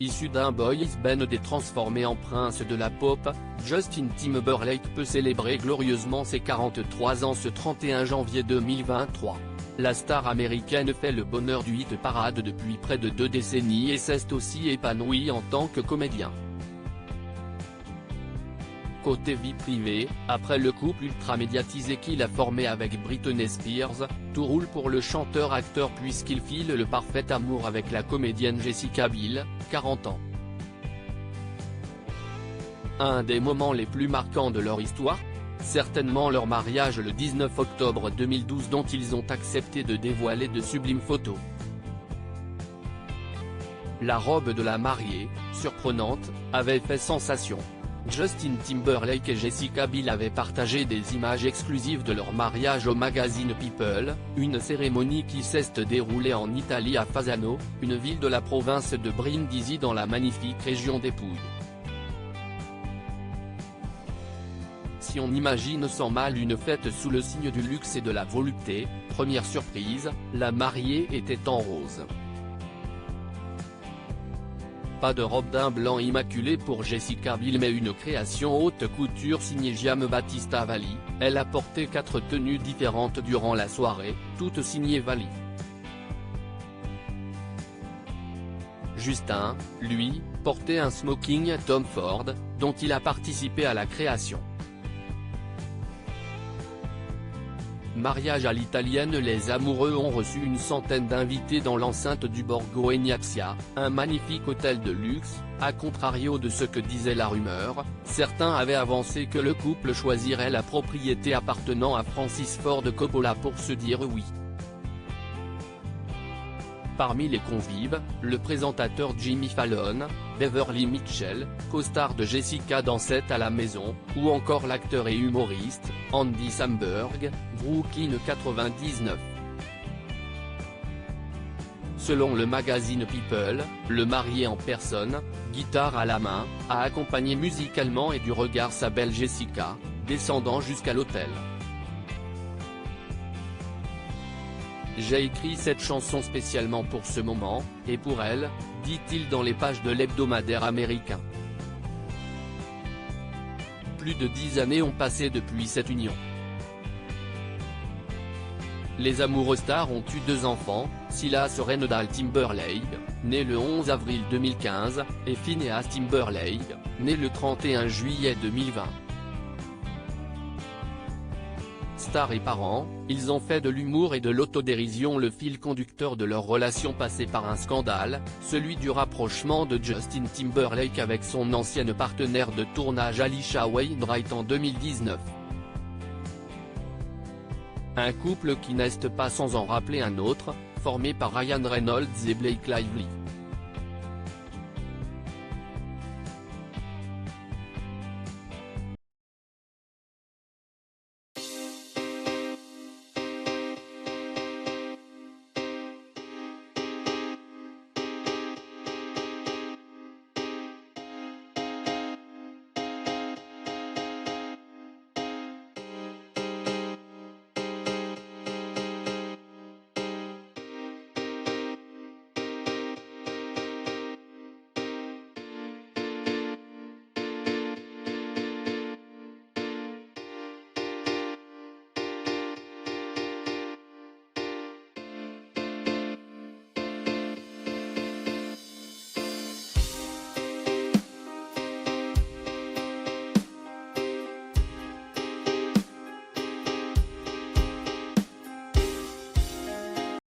issu d'un boys band et transformé en prince de la pop, Justin Timberlake peut célébrer glorieusement ses 43 ans ce 31 janvier 2023. La star américaine fait le bonheur du hit parade depuis près de 2 décennies et s'est aussi épanoui en tant que comédien. Côté vie privée, après le couple ultra médiatisé qu'il a formé avec Britney Spears, tout roule pour le chanteur-acteur puisqu'il file le parfait amour avec la comédienne Jessica Biel, 40 ans. Un des moments les plus marquants de leur histoire ? Certainement leur mariage le 19 octobre 2012 dont ils ont accepté de dévoiler de sublimes photos. La robe de la mariée, surprenante, avait fait sensation. Justin Timberlake et Jessica Biel avaient partagé des images exclusives de leur mariage au magazine People, une cérémonie qui s'est déroulée en Italie à Fasano, une ville de la province de Brindisi dans la magnifique région des Pouilles. Si on imagine sans mal une fête sous le signe du luxe et de la volupté, première surprise, la mariée était en rose. Pas de robe d'un blanc immaculé pour Jessica Biel mais une création haute couture signée Giambattista Valli, elle a porté 4 tenues différentes durant la soirée, toutes signées Valli. Justin, lui, portait un smoking Tom Ford, dont il a participé à la création. Mariage à l'italienne. Les amoureux ont reçu une centaine d'invités dans l'enceinte du Borgo Egnazia, un magnifique hôtel de luxe. À contrario de ce que disait la rumeur, certains avaient avancé que le couple choisirait la propriété appartenant à Francis Ford Coppola pour se dire oui. Parmi les convives, le présentateur Jimmy Fallon, Beverly Mitchell, co-star de Jessica dans 7 à la maison, ou encore l'acteur et humoriste, Andy Samberg, Brooklyn 99. Selon le magazine People, le marié en personne, guitare à la main, a accompagné musicalement et du regard sa belle Jessica, descendant jusqu'à l'hôtel. J'ai écrit cette chanson spécialement pour ce moment, et pour elle, dit-il dans les pages de l'hebdomadaire américain. Plus de 10 années ont passé depuis cette union. Les amoureux stars ont eu 2 enfants, Silas Renodal Timberlake, né le 11 avril 2015, et Phineas Timberlake, né le 31 juillet 2020. Stars et parents, ils ont fait de l'humour et de l'autodérision le fil conducteur de leur relation passée par un scandale, celui du rapprochement de Justin Timberlake avec son ancienne partenaire de tournage Alisha Wainwright en 2019. Un couple qui n'est pas sans en rappeler un autre, formé par Ryan Reynolds et Blake Lively.